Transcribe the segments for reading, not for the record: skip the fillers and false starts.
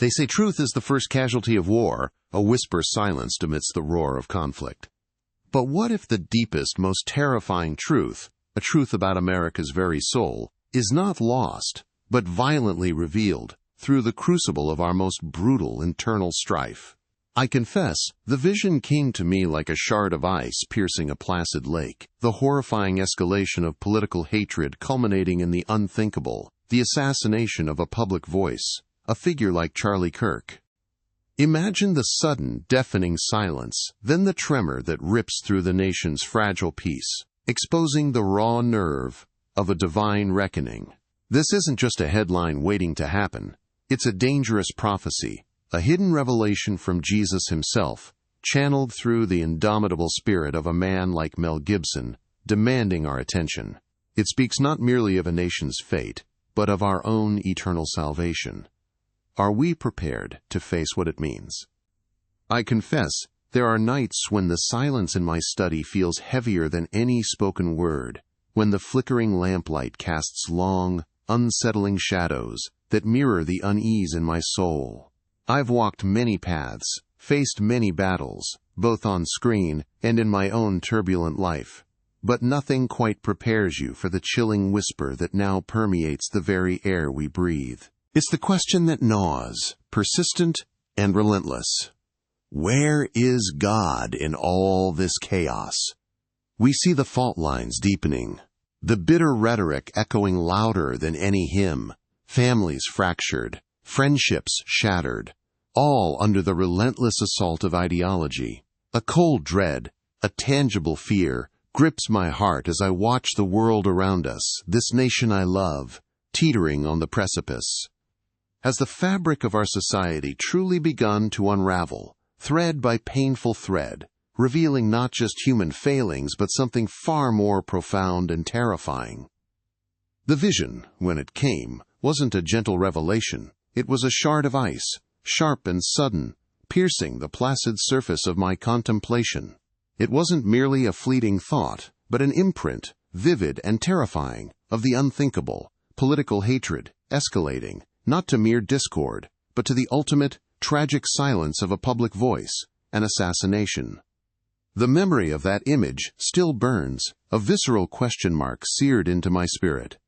They say truth is the first casualty of war, a whisper silenced amidst the roar of conflict. But what if the deepest, most terrifying truth, a truth about America's very soul, is not lost, but violently revealed through the crucible of our most brutal internal strife? I confess, the vision came to me like a shard of ice piercing a placid lake, the horrifying escalation of political hatred culminating in the unthinkable, the assassination of a public voice, a figure like Charlie Kirk. Imagine the sudden, deafening silence, then the tremor that rips through the nation's fragile peace, exposing the raw nerve of a divine reckoning. This isn't just a headline waiting to happen. It's a dangerous prophecy, a hidden revelation from Jesus himself, channeled through the indomitable spirit of a man like Mel Gibson, demanding our attention. It speaks not merely of a nation's fate, but of our own eternal salvation. Are we prepared to face what it means? I confess, there are nights when the silence in my study feels heavier than any spoken word, when the flickering lamplight casts long, unsettling shadows that mirror the unease in my soul. I've walked many paths, faced many battles, both on screen and in my own turbulent life, but nothing quite prepares you for the chilling whisper that now permeates the very air we breathe. It's the question that gnaws, persistent and relentless. Where is God in all this chaos? We see the fault lines deepening, the bitter rhetoric echoing louder than any hymn, families fractured, friendships shattered, all under the relentless assault of ideology. A cold dread, a tangible fear, grips my heart as I watch the world around us, this nation I love, teetering on the precipice. Has the fabric of our society truly begun to unravel, thread by painful thread, revealing not just human failings but something far more profound and terrifying? The vision, when it came, wasn't a gentle revelation. It was a shard of ice, sharp and sudden, piercing the placid surface of my contemplation. It wasn't merely a fleeting thought, but an imprint, vivid and terrifying, of the unthinkable, political hatred, escalating, not to mere discord, but to the ultimate, tragic silence of a public voice, an assassination. The memory of that image still burns, a visceral question mark seared into my spirit.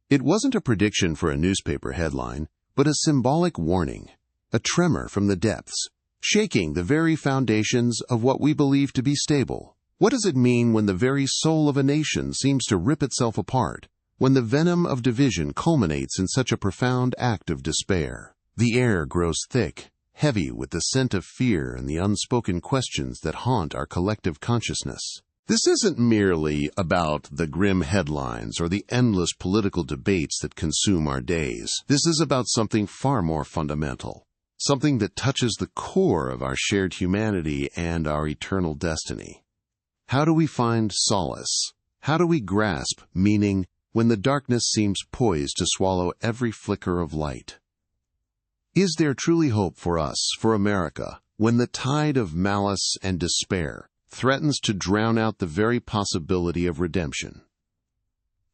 It wasn't a prediction for a newspaper headline, but a symbolic warning, a tremor from the depths, shaking the very foundations of what we believe to be stable. What does it mean when the very soul of a nation seems to rip itself apart, when the venom of division culminates in such a profound act of despair? The air grows thick, heavy with the scent of fear and the unspoken questions that haunt our collective consciousness. This isn't merely about the grim headlines or the endless political debates that consume our days. This is about something far more fundamental, something that touches the core of our shared humanity and our eternal destiny. How do we find solace? How do we grasp meaning when the darkness seems poised to swallow every flicker of light? Is there truly hope for us, for America, when the tide of malice and despair threatens to drown out the very possibility of redemption?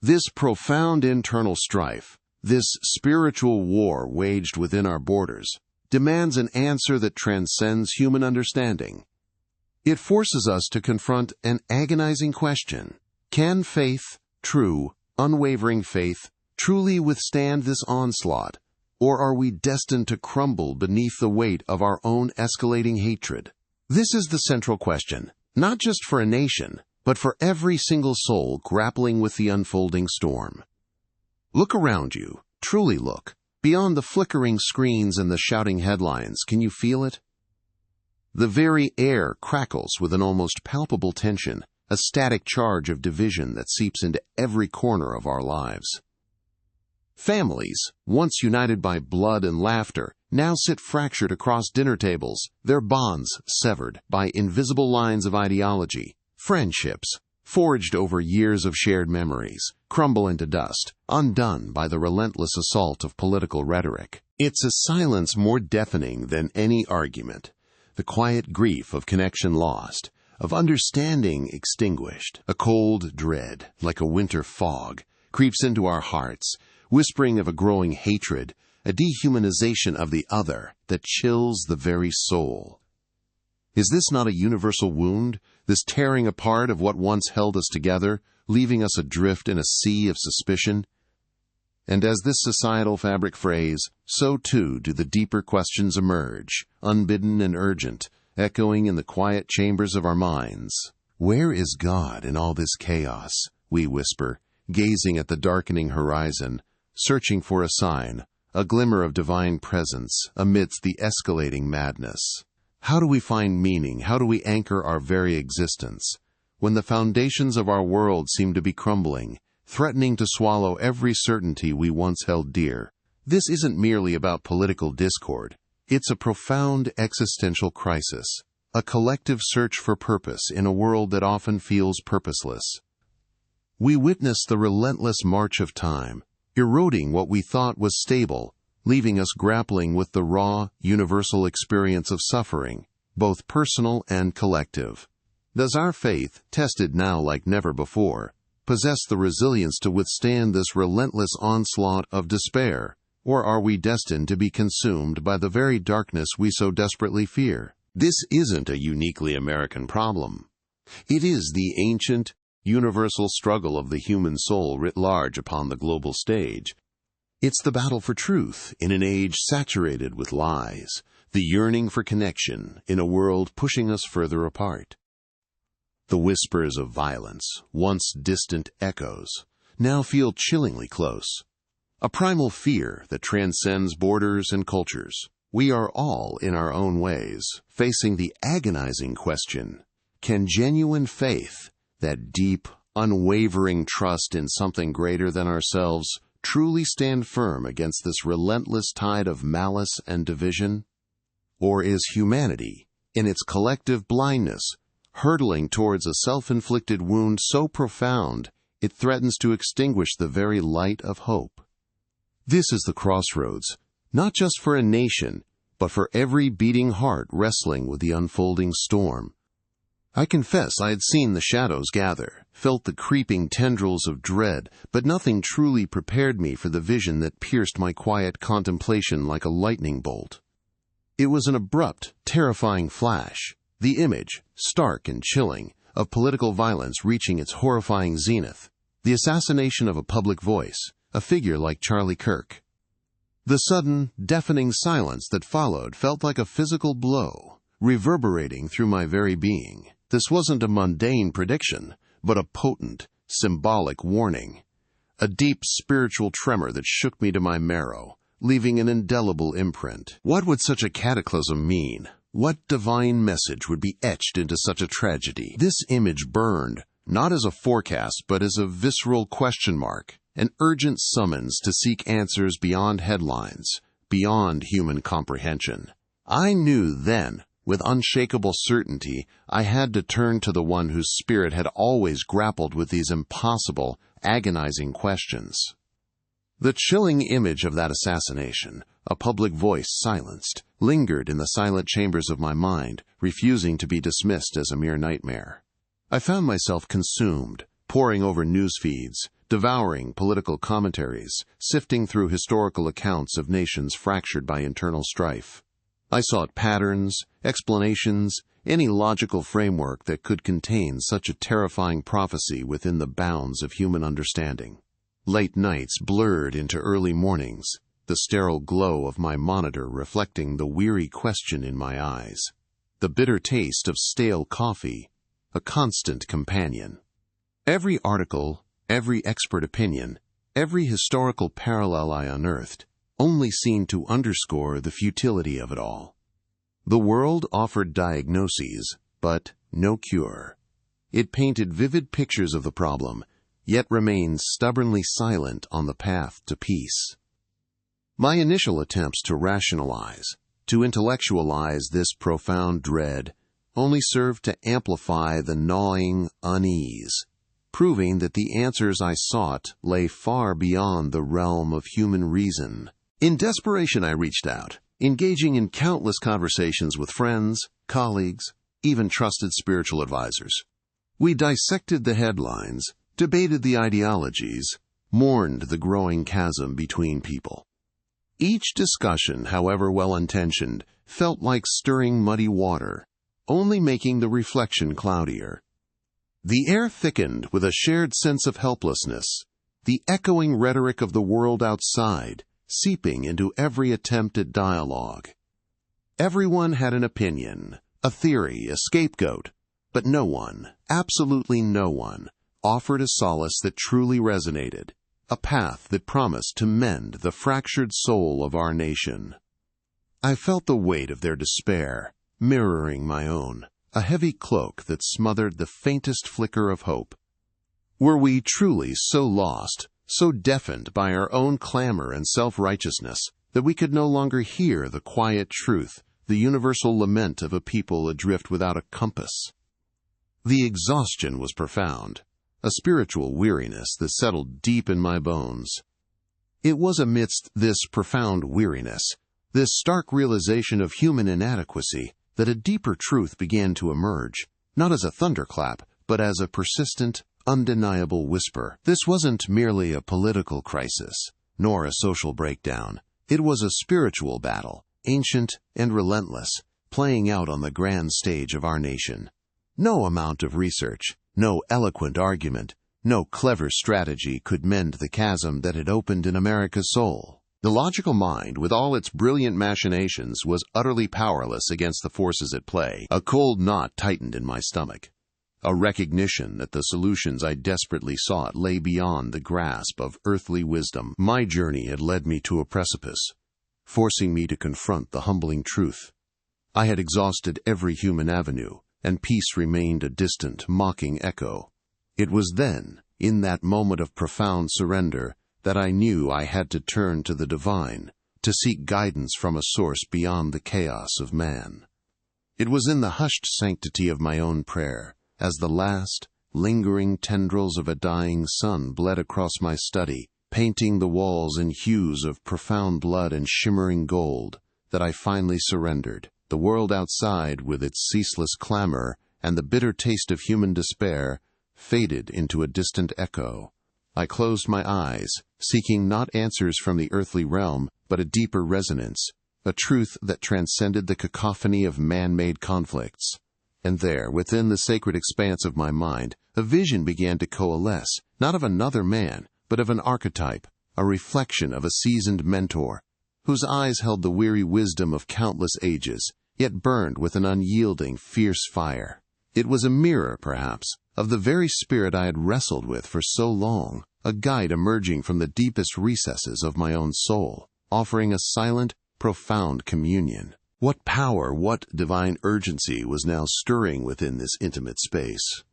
This profound internal strife, this spiritual war waged within our borders, demands an answer that transcends human understanding. It forces us to confront an agonizing question. Can faith, true, unwavering faith, truly withstand this onslaught, or are we destined to crumble beneath the weight of our own escalating hatred? This is the central question, not just for a nation, but for every single soul grappling with the unfolding storm. Look around you, truly look. Beyond the flickering screens and the shouting headlines, can you feel it? The very air crackles with an almost palpable tension, a static charge of division that seeps into every corner of our lives. Families, once united by blood and laughter, now sit fractured across dinner tables, their bonds severed by invisible lines of ideology. Friendships, forged over years of shared memories, crumble into dust, undone by the relentless assault of political rhetoric. It's a silence more deafening than any argument, the quiet grief of connection lost, of understanding extinguished. A cold dread, like a winter fog, creeps into our hearts, whispering of a growing hatred, a dehumanization of the other that chills the very soul. Is this not a universal wound, this tearing apart of what once held us together, leaving us adrift in a sea of suspicion? And as this societal fabric frays, so too do the deeper questions emerge, unbidden and urgent, echoing in the quiet chambers of our minds. Where is God in all this chaos? We whisper, gazing at the darkening horizon, searching for a sign, a glimmer of divine presence amidst the escalating madness. How do we find meaning? How do we anchor our very existence? When the foundations of our world seem to be crumbling, threatening to swallow every certainty we once held dear. This isn't merely about political discord. It's a profound existential crisis, a collective search for purpose in a world that often feels purposeless. We witness the relentless march of time, eroding what we thought was stable, leaving us grappling with the raw, universal experience of suffering, both personal and collective. Does our faith, tested now like never before, possess the resilience to withstand this relentless onslaught of despair, or are we destined to be consumed by the very darkness we so desperately fear? This isn't a uniquely American problem. It is the ancient, universal struggle of the human soul writ large upon the global stage. It's the battle for truth in an age saturated with lies, the yearning for connection in a world pushing us further apart. The whispers of violence, once distant echoes, now feel chillingly close. A primal fear that transcends borders and cultures. We are all, in our own ways, facing the agonizing question, can genuine faith, that deep, unwavering trust in something greater than ourselves, truly stand firm against this relentless tide of malice and division? Or is humanity, in its collective blindness, hurtling towards a self-inflicted wound so profound it threatens to extinguish the very light of hope? This is the crossroads, not just for a nation, but for every beating heart wrestling with the unfolding storm. I confess I had seen the shadows gather, felt the creeping tendrils of dread, but nothing truly prepared me for the vision that pierced my quiet contemplation like a lightning bolt. It was an abrupt, terrifying flash, the image, stark and chilling, of political violence reaching its horrifying zenith, the assassination of a public voice, a figure like Charlie Kirk. The sudden, deafening silence that followed felt like a physical blow, reverberating through my very being. This wasn't a mundane prediction, but a potent, symbolic warning. A deep spiritual tremor that shook me to my marrow, leaving an indelible imprint. What would such a cataclysm mean? What divine message would be etched into such a tragedy? This image burned, not as a forecast, but as a visceral question mark, an urgent summons to seek answers beyond headlines, beyond human comprehension. I knew then, with unshakable certainty, I had to turn to the one whose spirit had always grappled with these impossible, agonizing questions. The chilling image of that assassination, a public voice silenced, lingered in the silent chambers of my mind, refusing to be dismissed as a mere nightmare. I found myself consumed, poring over news feeds, devouring political commentaries, sifting through historical accounts of nations fractured by internal strife. I sought patterns, explanations, any logical framework that could contain such a terrifying prophecy within the bounds of human understanding. Late nights blurred into early mornings, the sterile glow of my monitor reflecting the weary question in my eyes. The bitter taste of stale coffee, a constant companion. Every article, every expert opinion, every historical parallel I unearthed only seemed to underscore the futility of it all. The world offered diagnoses, but no cure. It painted vivid pictures of the problem, yet remained stubbornly silent on the path to peace. My initial attempts to rationalize, to intellectualize this profound dread, only served to amplify the gnawing unease, proving that the answers I sought lay far beyond the realm of human reason. In desperation, I reached out, engaging in countless conversations with friends, colleagues, even trusted spiritual advisors. We dissected the headlines, debated the ideologies, mourned the growing chasm between people. Each discussion, however well-intentioned, felt like stirring muddy water, only making the reflection cloudier. The air thickened with a shared sense of helplessness, the echoing rhetoric of the world outside seeping into every attempt at dialogue. Everyone had an opinion, a theory, a scapegoat, but no one, absolutely no one, offered a solace that truly resonated, a path that promised to mend the fractured soul of our nation. I felt the weight of their despair, mirroring my own, a heavy cloak that smothered the faintest flicker of hope. Were we truly so lost, so deafened by our own clamor and self-righteousness, that we could no longer hear the quiet truth, the universal lament of a people adrift without a compass? The exhaustion was profound, a spiritual weariness that settled deep in my bones. It was amidst this profound weariness, this stark realization of human inadequacy, that a deeper truth began to emerge, not as a thunderclap, but as a persistent, undeniable whisper. This wasn't merely a political crisis, nor a social breakdown. It was a spiritual battle, ancient and relentless, playing out on the grand stage of our nation. No amount of research, no eloquent argument, no clever strategy could mend the chasm that had opened in America's soul. The logical mind, with all its brilliant machinations, was utterly powerless against the forces at play. A cold knot tightened in my stomach, a recognition that the solutions I desperately sought lay beyond the grasp of earthly wisdom. My journey had led me to a precipice, forcing me to confront the humbling truth. I had exhausted every human avenue, and peace remained a distant, mocking echo. It was then, in that moment of profound surrender, that I knew I had to turn to the divine, to seek guidance from a source beyond the chaos of man. It was in the hushed sanctity of my own prayer, as the last, lingering tendrils of a dying sun bled across my study, painting the walls in hues of profound blood and shimmering gold, that I finally surrendered. The world outside, with its ceaseless clamor and the bitter taste of human despair, faded into a distant echo. I closed my eyes, seeking not answers from the earthly realm, but a deeper resonance, a truth that transcended the cacophony of man-made conflicts. And there, within the sacred expanse of my mind, a vision began to coalesce, not of another man, but of an archetype, a reflection of a seasoned mentor, whose eyes held the weary wisdom of countless ages, yet burned with an unyielding, fierce fire. It was a mirror, perhaps, of the very spirit I had wrestled with for so long, a guide emerging from the deepest recesses of my own soul, offering a silent, profound communion. What power, what divine urgency was now stirring within this intimate space?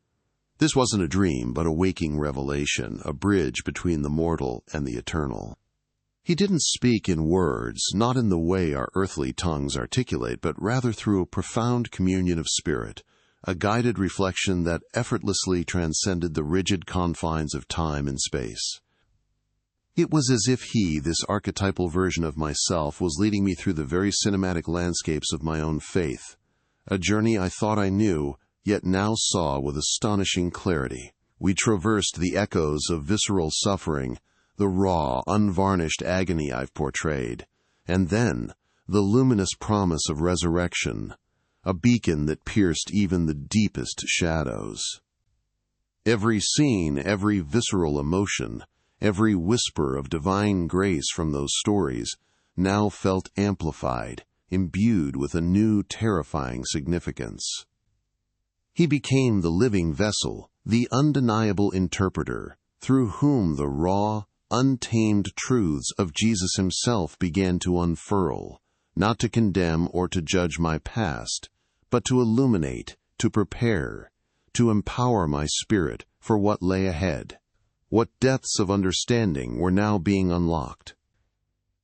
This wasn't a dream, but a waking revelation, a bridge between the mortal and the eternal. He didn't speak in words, not in the way our earthly tongues articulate, but rather through a profound communion of spirit, a guided reflection that effortlessly transcended the rigid confines of time and space. It was as if he, this archetypal version of myself, was leading me through the very cinematic landscapes of my own faith, a journey I thought I knew, yet now saw with astonishing clarity. We traversed the echoes of visceral suffering, the raw, unvarnished agony I've portrayed, and then the luminous promise of resurrection, a beacon that pierced even the deepest shadows. Every scene, every visceral emotion, every whisper of divine grace from those stories now felt amplified, imbued with a new, terrifying significance. He became the living vessel, the undeniable interpreter, through whom the raw, untamed truths of Jesus himself began to unfurl, not to condemn or to judge my past, but to illuminate, to prepare, to empower my spirit for what lay ahead. What depths of understanding were now being unlocked.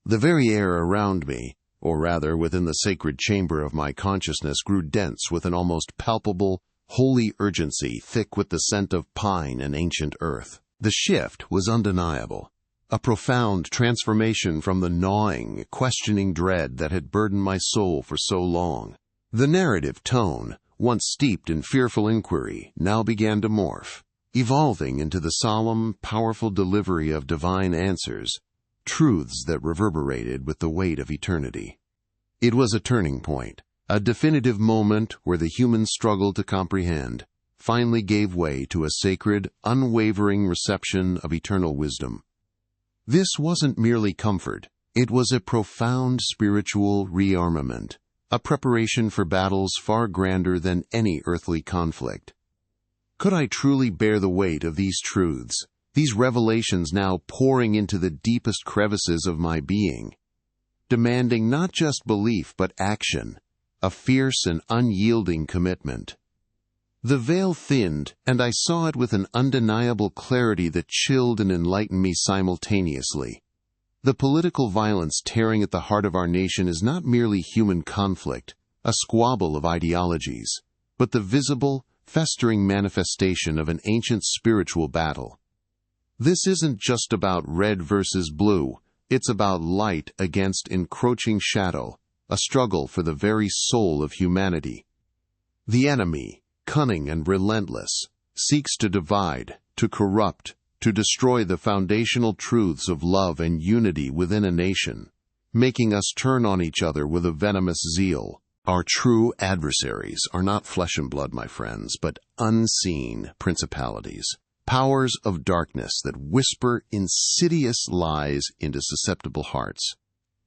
The very air around me, or rather within the sacred chamber of my consciousness, grew dense with an almost palpable, holy urgency, thick with the scent of pine and ancient earth. The shift was undeniable, a profound transformation from the gnawing, questioning dread that had burdened my soul for so long. The narrative tone, once steeped in fearful inquiry, now began to morph, evolving into the solemn, powerful delivery of divine answers, truths that reverberated with the weight of eternity. It was a turning point, a definitive moment where the human struggle to comprehend finally gave way to a sacred, unwavering reception of eternal wisdom. This wasn't merely comfort, it was a profound spiritual rearmament, a preparation for battles far grander than any earthly conflict. Could I truly bear the weight of these truths, these revelations now pouring into the deepest crevices of my being, demanding not just belief but action, a fierce and unyielding commitment? The veil thinned, and I saw it with an undeniable clarity that chilled and enlightened me simultaneously. The political violence tearing at the heart of our nation is not merely human conflict, a squabble of ideologies, but the visible, festering manifestation of an ancient spiritual battle. This isn't just about red versus blue, it's about light against encroaching shadow, a struggle for the very soul of humanity. The enemy, cunning and relentless, seeks to divide, to corrupt, to destroy the foundational truths of love and unity within a nation, making us turn on each other with a venomous zeal. Our true adversaries are not flesh and blood, my friends, but unseen principalities, powers of darkness that whisper insidious lies into susceptible hearts.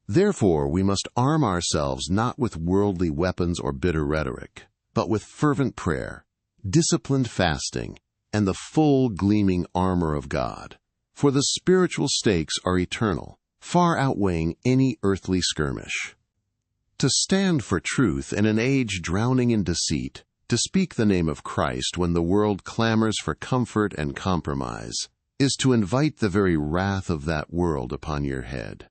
Therefore, we must arm ourselves not with worldly weapons or bitter rhetoric, but with fervent prayer, disciplined fasting, and the full gleaming armor of God. For the spiritual stakes are eternal, far outweighing any earthly skirmish. To stand for truth in an age drowning in deceit, to speak the name of Christ when the world clamors for comfort and compromise, is to invite the very wrath of that world upon your head.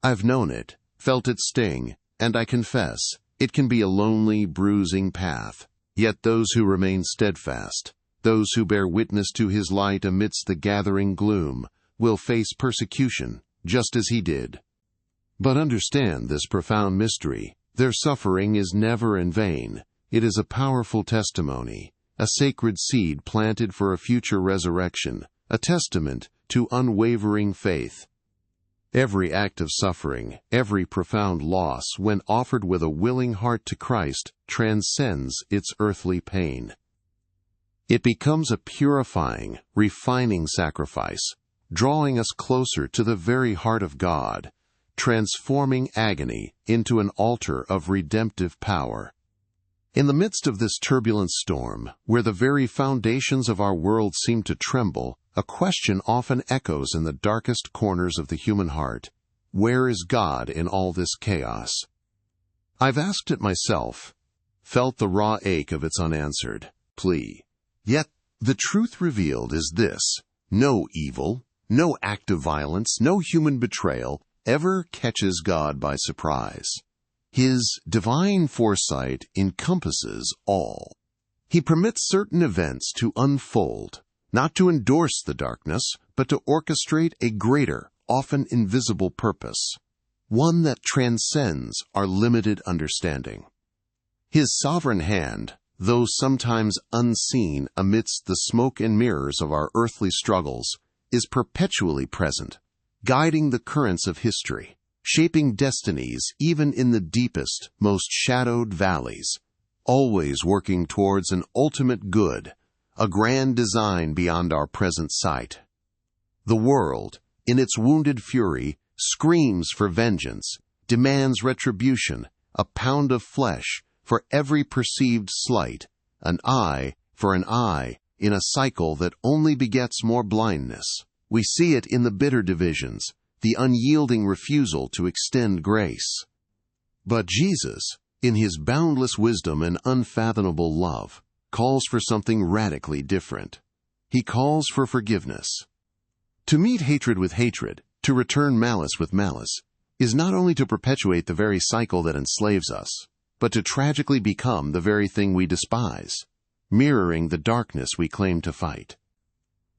I've known it, felt its sting, and I confess, it can be a lonely, bruising path. Yet those who remain steadfast, those who bear witness to his light amidst the gathering gloom, will face persecution, just as he did. But understand this profound mystery. Their suffering is never in vain. It is a powerful testimony, a sacred seed planted for a future resurrection, a testament to unwavering faith. Every act of suffering, every profound loss, when offered with a willing heart to Christ, transcends its earthly pain. It becomes a purifying, refining sacrifice, drawing us closer to the very heart of God, transforming agony into an altar of redemptive power. In the midst of this turbulent storm, where the very foundations of our world seem to tremble, a question often echoes in the darkest corners of the human heart. Where is God in all this chaos? I've asked it myself, felt the raw ache of its unanswered plea. Yet the truth revealed is this: no evil, no act of violence, no human betrayal ever catches God by surprise. His divine foresight encompasses all. He permits certain events to unfold, not to endorse the darkness, but to orchestrate a greater, often invisible purpose, one that transcends our limited understanding. His sovereign hand, though sometimes unseen amidst the smoke and mirrors of our earthly struggles, is perpetually present, guiding the currents of history, shaping destinies even in the deepest, most shadowed valleys, always working towards an ultimate good, a grand design beyond our present sight. The world, in its wounded fury, screams for vengeance, demands retribution, a pound of flesh for every perceived slight, an eye for an eye, in a cycle that only begets more blindness. We see it in the bitter divisions, the unyielding refusal to extend grace. But Jesus, in his boundless wisdom and unfathomable love, calls for something radically different. He calls for forgiveness. To meet hatred with hatred, to return malice with malice, is not only to perpetuate the very cycle that enslaves us, but to tragically become the very thing we despise, mirroring the darkness we claim to fight.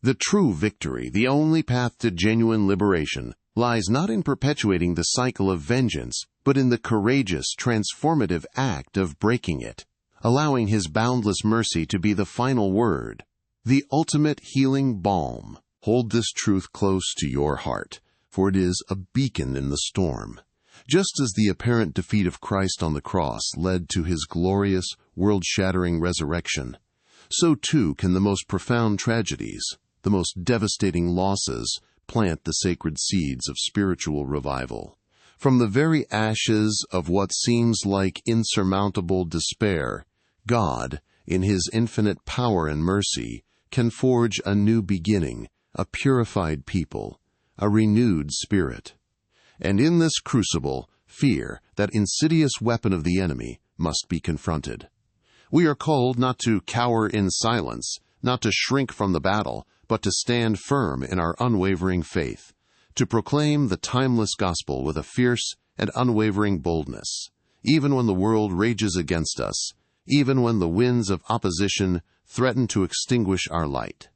The true victory, the only path to genuine liberation, lies not in perpetuating the cycle of vengeance, but in the courageous, transformative act of breaking it, allowing his boundless mercy to be the final word, the ultimate healing balm. Hold this truth close to your heart, for it is a beacon in the storm. Just as the apparent defeat of Christ on the cross led to his glorious, world-shattering resurrection, so too can the most profound tragedies, the most devastating losses, plant the sacred seeds of spiritual revival. From the very ashes of what seems like insurmountable despair, God, in his infinite power and mercy, can forge a new beginning, a purified people, a renewed spirit. And in this crucible, fear, that insidious weapon of the enemy, must be confronted. We are called not to cower in silence, not to shrink from the battle, but to stand firm in our unwavering faith, to proclaim the timeless gospel with a fierce and unwavering boldness, even when the world rages against us, even when the winds of opposition threaten to extinguish our light.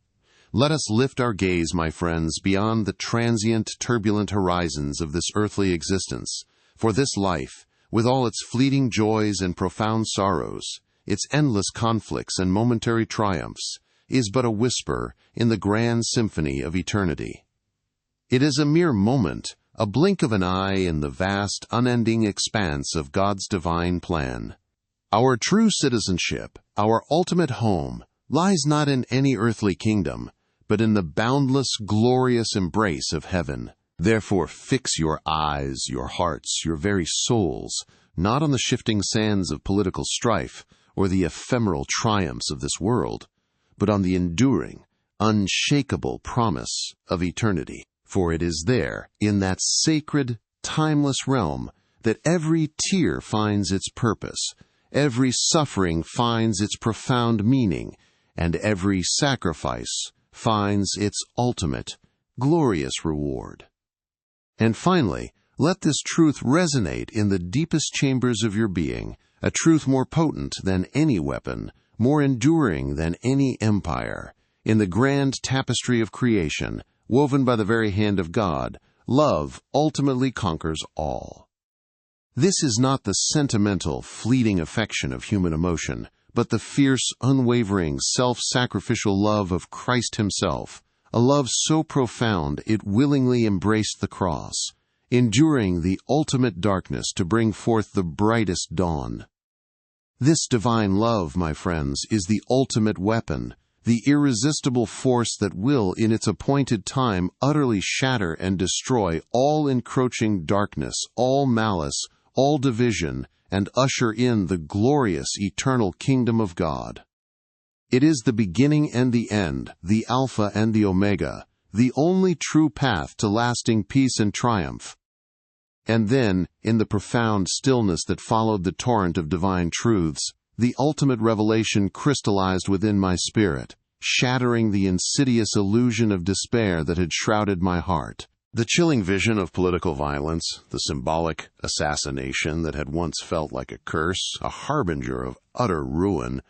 Let us lift our gaze, my friends, beyond the transient, turbulent horizons of this earthly existence, for this life, with all its fleeting joys and profound sorrows, its endless conflicts and momentary triumphs, is but a whisper in the grand symphony of eternity. It is a mere moment, a blink of an eye in the vast, unending expanse of God's divine plan. Our true citizenship, our ultimate home, lies not in any earthly kingdom, but in the boundless, glorious embrace of heaven. Therefore fix your eyes, your hearts, your very souls, not on the shifting sands of political strife or the ephemeral triumphs of this world, but on the enduring, unshakable promise of eternity. For it is there, in that sacred, timeless realm, that every tear finds its purpose, every suffering finds its profound meaning, and every sacrifice finds its ultimate, glorious reward. And finally, let this truth resonate in the deepest chambers of your being, a truth more potent than any weapon, more enduring than any empire. In the grand tapestry of creation, woven by the very hand of God, love ultimately conquers all. This is not the sentimental, fleeting affection of human emotion, but the fierce, unwavering, self-sacrificial love of Christ himself, a love so profound it willingly embraced the cross, enduring the ultimate darkness to bring forth the brightest dawn. This divine love, my friends, is the ultimate weapon, the irresistible force that will, in its appointed time, utterly shatter and destroy all encroaching darkness, all malice, all division, and usher in the glorious eternal kingdom of God. It is the beginning and the end, the Alpha and the Omega, the only true path to lasting peace and triumph. And then, in the profound stillness that followed the torrent of divine truths, the ultimate revelation crystallized within my spirit, shattering the insidious illusion of despair that had shrouded my heart. The chilling vision of political violence, the symbolic assassination that had once felt like a curse, a harbinger of utter ruin,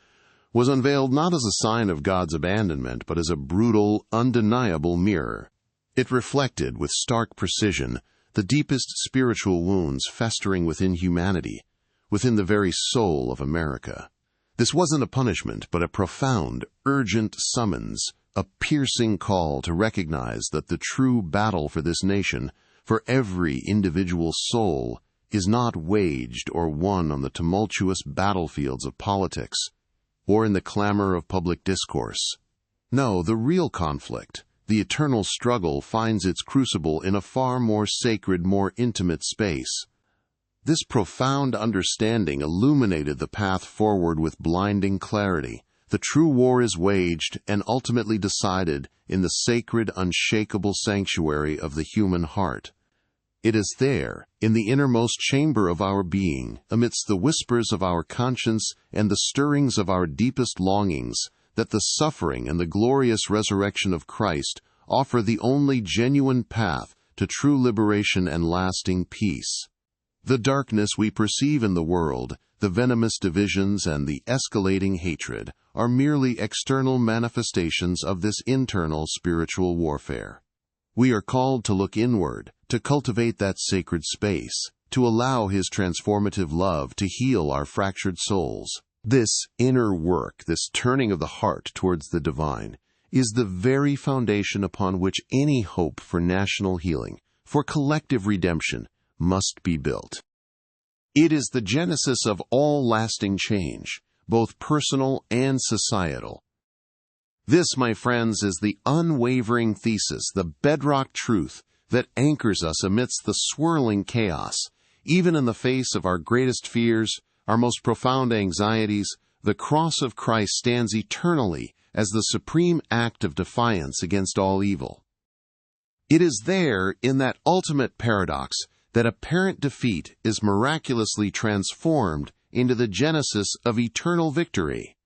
was unveiled not as a sign of God's abandonment, but as a brutal, undeniable mirror. It reflected, with stark precision, the deepest spiritual wounds festering within humanity, within the very soul of America. This wasn't a punishment, but a profound, urgent summons, a piercing call to recognize that the true battle for this nation, for every individual soul, is not waged or won on the tumultuous battlefields of politics, or in the clamor of public discourse. No, the real conflict, the eternal struggle, finds its crucible in a far more sacred, more intimate space. This profound understanding illuminated the path forward with blinding clarity. The true war is waged and ultimately decided in the sacred, unshakable sanctuary of the human heart. It is there, in the innermost chamber of our being, amidst the whispers of our conscience and the stirrings of our deepest longings, that the suffering and the glorious resurrection of Christ offer the only genuine path to true liberation and lasting peace. The darkness we perceive in the world, the venomous divisions and the escalating hatred, are merely external manifestations of this internal spiritual warfare. We are called to look inward, to cultivate that sacred space, to allow His transformative love to heal our fractured souls. This inner work, this turning of the heart towards the divine, is the very foundation upon which any hope for national healing, for collective redemption must be built. It is the genesis of all lasting change, both personal and societal. This, my friends, is the unwavering thesis, the bedrock truth that anchors us amidst the swirling chaos. Even in the face of our greatest fears, our most profound anxieties, the cross of Christ stands eternally as the supreme act of defiance against all evil. It is there, in that ultimate paradox, that apparent defeat is miraculously transformed into the genesis of eternal victory.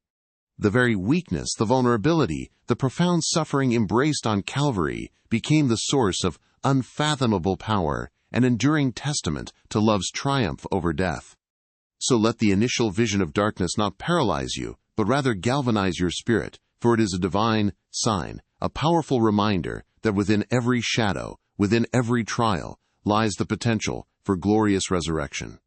The very weakness, the vulnerability, the profound suffering embraced on Calvary became the source of unfathomable power, an enduring testament to love's triumph over death. So let the initial vision of darkness not paralyze you, but rather galvanize your spirit, for it is a divine sign, a powerful reminder that within every shadow, within every trial, lies the potential for glorious resurrection.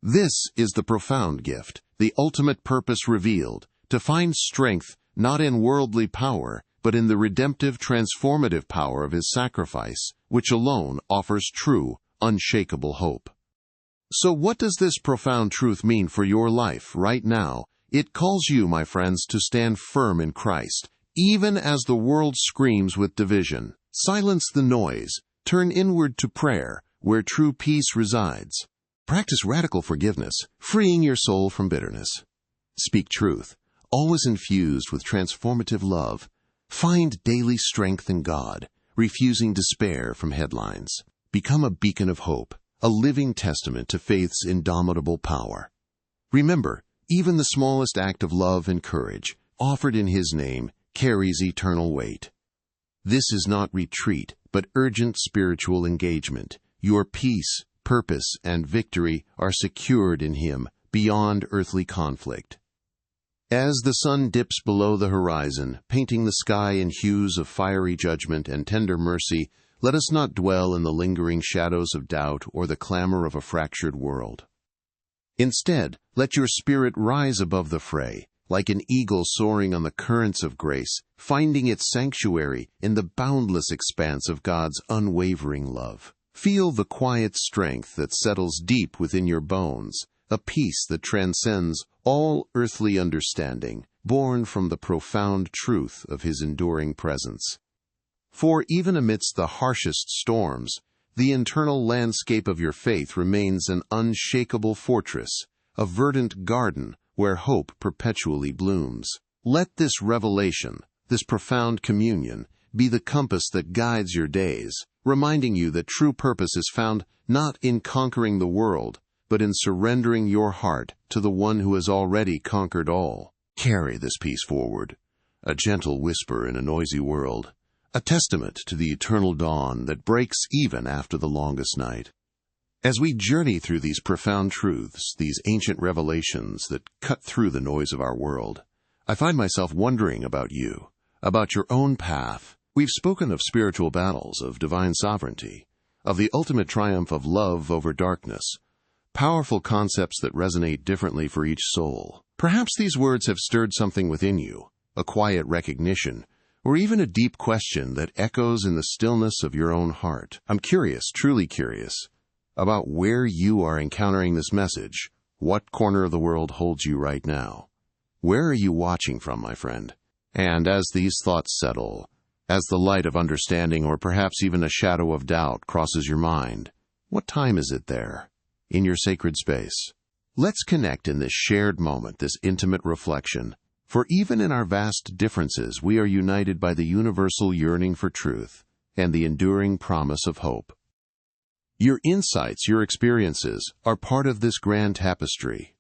This is the profound gift, the ultimate purpose revealed, to find strength not in worldly power, but in the redemptive, transformative power of His sacrifice, which alone offers true, unshakable hope. So what does this profound truth mean for your life right now? It calls you, my friends, to stand firm in Christ, even as the world screams with division. Silence the noise, turn inward to prayer, where true peace resides. Practice radical forgiveness, freeing your soul from bitterness. Speak truth, always infused with transformative love. Find daily strength in God, refusing despair from headlines. Become a beacon of hope, a living testament to faith's indomitable power. Remember, even the smallest act of love and courage, offered in His name, carries eternal weight. This is not retreat, but urgent spiritual engagement. Your peace, purpose, and victory are secured in Him, beyond earthly conflict. As the sun dips below the horizon, painting the sky in hues of fiery judgment and tender mercy, let us not dwell in the lingering shadows of doubt or the clamor of a fractured world. Instead, let your spirit rise above the fray, like an eagle soaring on the currents of grace, finding its sanctuary in the boundless expanse of God's unwavering love. Feel the quiet strength that settles deep within your bones, a peace that transcends all earthly understanding, born from the profound truth of His enduring presence. For even amidst the harshest storms, the internal landscape of your faith remains an unshakable fortress, a verdant garden where hope perpetually blooms. Let this revelation, this profound communion, be the compass that guides your days, reminding you that true purpose is found not in conquering the world, but in surrendering your heart to the one who has already conquered all. Carry this peace forward, a gentle whisper in a noisy world, a testament to the eternal dawn that breaks even after the longest night. As we journey through these profound truths, these ancient revelations that cut through the noise of our world, I find myself wondering about you, about your own path. We've spoken of spiritual battles, of divine sovereignty, of the ultimate triumph of love over darkness, powerful concepts that resonate differently for each soul. Perhaps these words have stirred something within you, a quiet recognition, or even a deep question that echoes in the stillness of your own heart. I'm curious, truly curious, about where you are encountering this message. What corner of the world holds you right now? Where are you watching from, my friend? And as these thoughts settle, as the light of understanding or perhaps even a shadow of doubt crosses your mind, what time is it there, in your sacred space? Let's connect in this shared moment, this intimate reflection. For even in our vast differences, we are united by the universal yearning for truth and the enduring promise of hope. Your insights, your experiences, are part of this grand tapestry,